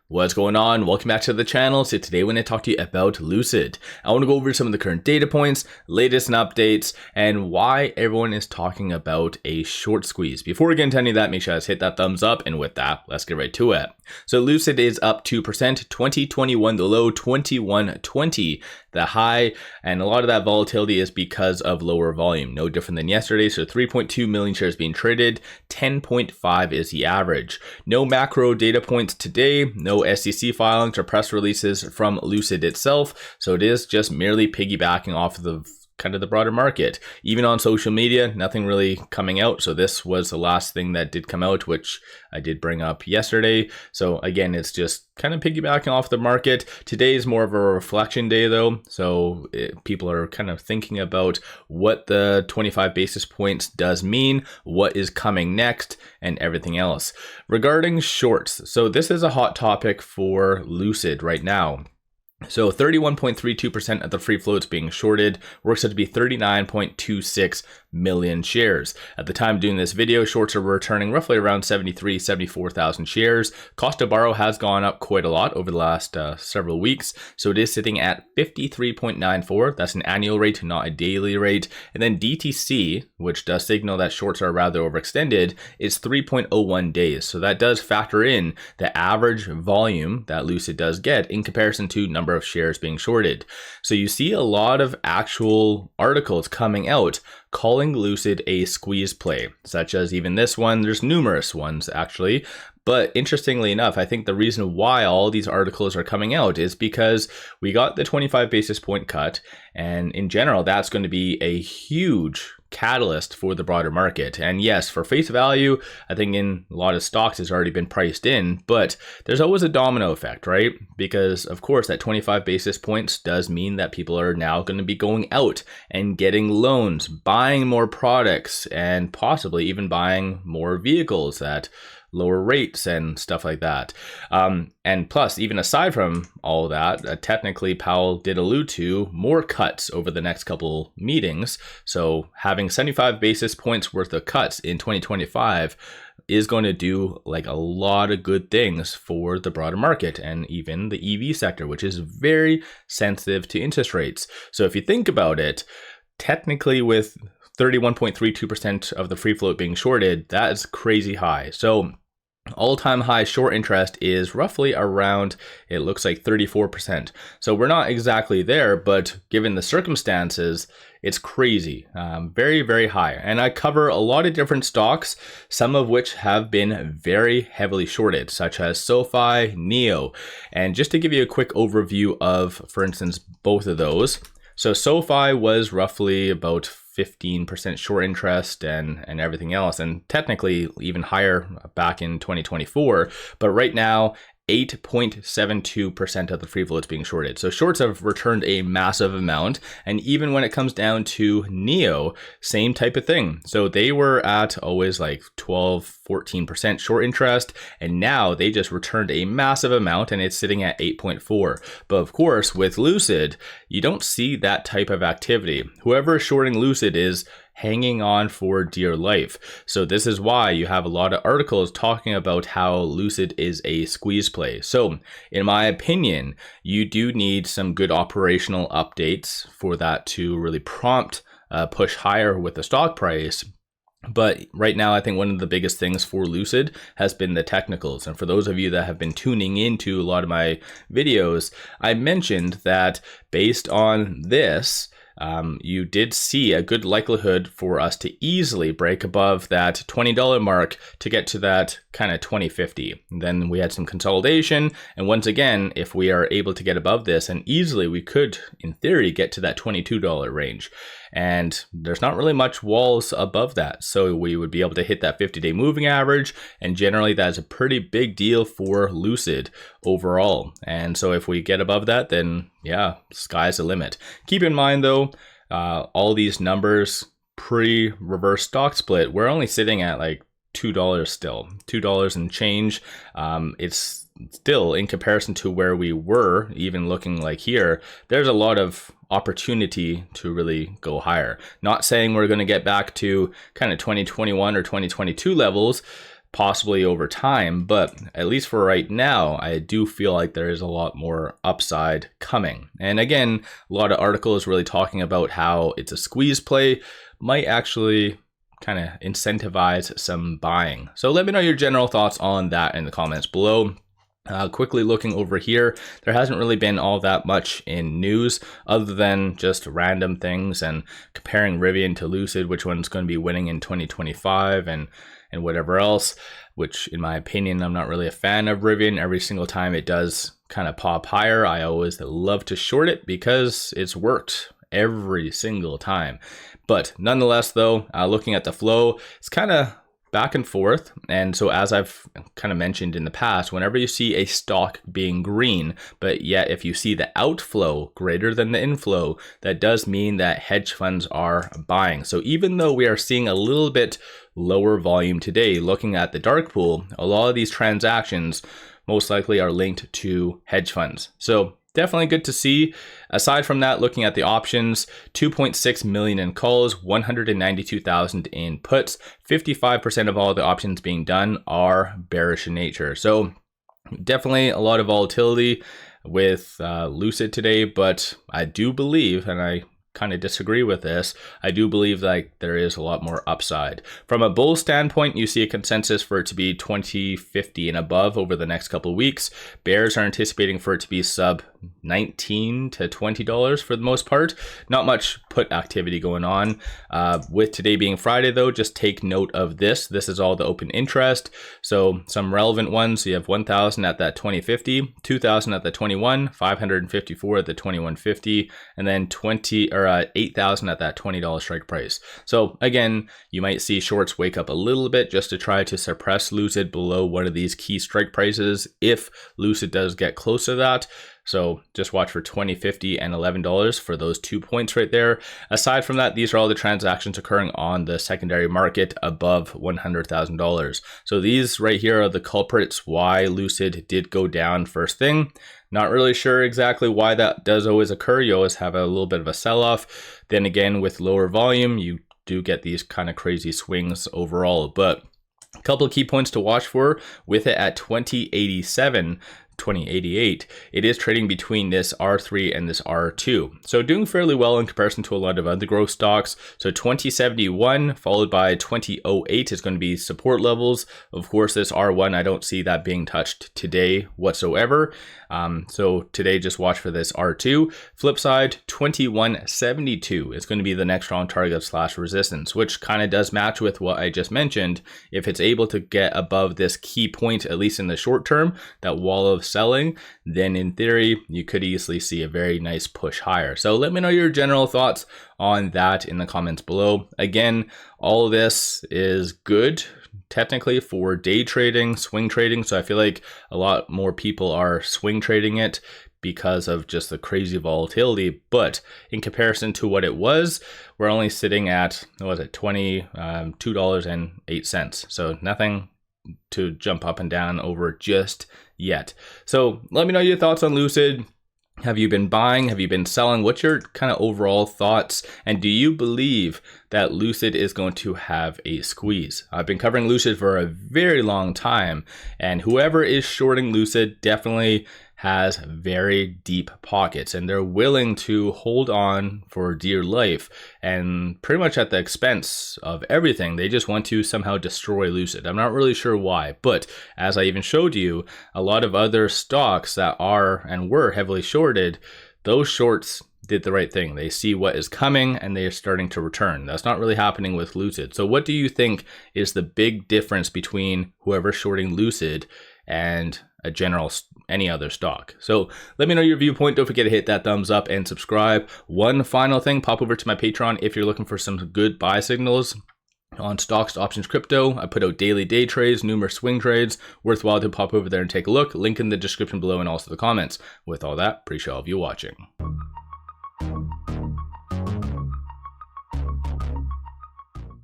What's going on? Welcome back to the channel. So today we're going to talk to you about Lucid. I want to go over some of the current data points, latest and updates, and why everyone is talking about a short squeeze. Before we get into any of that, make sure you guys hit that thumbs up, and with that, let's get right to it. So Lucid is up 2%, 2021 the low, 2120 the high, and a lot of that volatility is because of lower volume, no different than yesterday. So 3.2 million shares being traded, 10.5 is the average. No macro data points today, no SEC filings or press releases from Lucid itself, so it is just merely piggybacking off of the broader market. Even on social media, nothing really coming out. So this was the last thing that did come out, which I did bring up yesterday. So again, it's just kind of piggybacking off the market. Today is more of a reflection day though. So people are kind of thinking about what the 25 basis points does mean, what is coming next, and everything else. Regarding shorts, so this is a hot topic for Lucid right now. So 31.32% of the free float's being shorted, works out to be 39.26 million shares. At the time of doing this video, shorts are returning roughly around 74,000 shares. Cost to borrow has gone up quite a lot over the last several weeks. So it is sitting at 53.94. That's an annual rate, not a daily rate. And then DTC, which does signal that shorts are rather overextended, is 3.01 days. So that does factor in the average volume that Lucid does get in comparison to number of shares being shorted. So you see a lot of actual articles coming out calling Lucid a squeeze play, such as even this one. There's numerous ones actually, but interestingly enough, I think the reason why all these articles are coming out is because we got the 25 basis point cut, and in general, that's going to be a huge catalyst for the broader market. And yes, for face value, I think in a lot of stocks has already been priced in, but there's always a domino effect, right? Because of course that 25 basis points does mean that people are now going to be going out and getting loans, buying more products, and possibly even buying more vehicles at lower rates and stuff like that. And plus, even aside from all that, technically Powell did allude to more cuts over the next couple meetings. So having 75 basis points worth of cuts in 2025 is going to do like a lot of good things for the broader market and even the EV sector, which is very sensitive to interest rates. So if you think about it, technically with 31.32% of the free float being shorted, that is crazy high. So all-time high short interest is roughly around, it looks like 34%. So we're not exactly there, but given the circumstances, it's crazy, very, very high. And I cover a lot of different stocks, some of which have been very heavily shorted, such as SoFi, NIO. And just to give you a quick overview of, for instance, both of those. So SoFi was roughly about 15% short interest and everything else, and technically even higher back in 2024. But right now, 8.72% of the free float is being shorted. So shorts have returned a massive amount. And even when it comes down to NIO, same type of thing. So they were at always like 12, 14% short interest. And now they just returned a massive amount and it's sitting at 8.4. But of course, with Lucid, you don't see that type of activity. Whoever is shorting Lucid is hanging on for dear life. So this is why you have a lot of articles talking about how Lucid is a squeeze play. So in my opinion, you do need some good operational updates for that to really prompt push higher with the stock price. But right now, I think one of the biggest things for Lucid has been the technicals. And for those of you that have been tuning into a lot of my videos, I mentioned that based on this, you did see a good likelihood for us to easily break above that $20 mark to get to that kind of 2050. Then we had some consolidation. And once again, if we are able to get above this, and easily we could, in theory, get to that $22 range. And there's not really much walls above that. So we would be able to hit that 50-day moving average. And generally that's a pretty big deal for Lucid overall. And so if we get above that, then yeah, sky's the limit. Keep in mind though, all these numbers pre-reverse stock split, we're only sitting at like $2 still, $2 and change. It's still, in comparison to where we were, even looking like here, there's a lot of opportunity to really go higher. Not saying we're going to get back to kind of 2021 or 2022 levels, possibly over time, but at least for right now, I do feel like there is a lot more upside coming. And again, a lot of articles really talking about how it's a squeeze play, might actually kind of incentivize some buying. So let me know your general thoughts on that in the comments below. Quickly looking over here, there hasn't really been all that much in news other than just random things and comparing Rivian to Lucid, which one's going to be winning in 2025 and whatever else, which in my opinion, I'm not really a fan of Rivian. Every single time it does kind of pop higher, I always love to short it because it's worked every single time. But nonetheless though, looking at the flow, it's kind of back and forth. And so as I've kind of mentioned in the past, whenever you see a stock being green, but yet if you see the outflow greater than the inflow, that does mean that hedge funds are buying. So even though we are seeing a little bit lower volume today, looking at the dark pool, a lot of these transactions most likely are linked to hedge funds. So definitely good to see. Aside from that, looking at the options, 2.6 million in calls, 192,000 in puts, 55% of all the options being done are bearish in nature. So definitely a lot of volatility with Lucid today, but I do believe, and I kind of disagree with this, I do believe like there is a lot more upside. From a bull standpoint, you see a consensus for it to be 2050 and above over the next couple of weeks. Bears are anticipating for it to be sub $19 to $20 for the most part. Not much put activity going on. With today being Friday though, just take note of this. This is all the open interest. So some relevant ones, you have 1,000 at that 2050, 2,000 at the 21, 554 at the 2150, and then 8,000 at that $20 strike price. So again, you might see shorts wake up a little bit just to try to suppress Lucid below one of these key strike prices if Lucid does get close to that. So just watch for 20, 50, and $11 for those 2 points right there. Aside from that, these are all the transactions occurring on the secondary market above $100,000. So these right here are the culprits why Lucid did go down first thing. Not really sure exactly why that does always occur. You always have a little bit of a sell-off. Then again, with lower volume, you do get these kind of crazy swings overall. But a couple of key points to watch for with it at 2087. 2088, it is trading between this R3 and this R2. So doing fairly well in comparison to a lot of other growth stocks. So 2071 followed by 2008 is going to be support levels. Of course, this R1, I don't see that being touched today whatsoever. So today, just watch for this R2. Flip side, 2172 is going to be the next strong target / resistance, which kind of does match with what I just mentioned. If it's able to get above this key point, at least in the short term, that wall of selling, then in theory, you could easily see a very nice push higher. So let me know your general thoughts on that in the comments below. Again, all of this is good technically for day trading, swing trading. So I feel like a lot more people are swing trading it because of just the crazy volatility. But in comparison to what it was, we're only sitting at, what was it, $22.08. So nothing to jump up and down over just yet. So let me know your thoughts on Lucid. Have you been buying? Have you been selling? What's your kind of overall thoughts? And do you believe that Lucid is going to have a squeeze? I've been covering Lucid for a very long time, and whoever is shorting Lucid definitely has very deep pockets, and they're willing to hold on for dear life and pretty much at the expense of everything. They just want to somehow destroy Lucid. I'm not really sure why, but as I even showed you, a lot of other stocks that are and were heavily shorted, those shorts did the right thing. They see what is coming and they are starting to return. That's not really happening with Lucid. So what do you think is the big difference between whoever's shorting Lucid and a general any other stock? So let me know your viewpoint. Don't forget to hit that thumbs up and subscribe. One final thing, pop over to my Patreon if you're looking for some good buy signals on stocks, options, crypto. I put out daily day trades, numerous swing trades. Worthwhile to pop over there and take a look. Link in the description below and also the comments. With all that, appreciate all of you watching.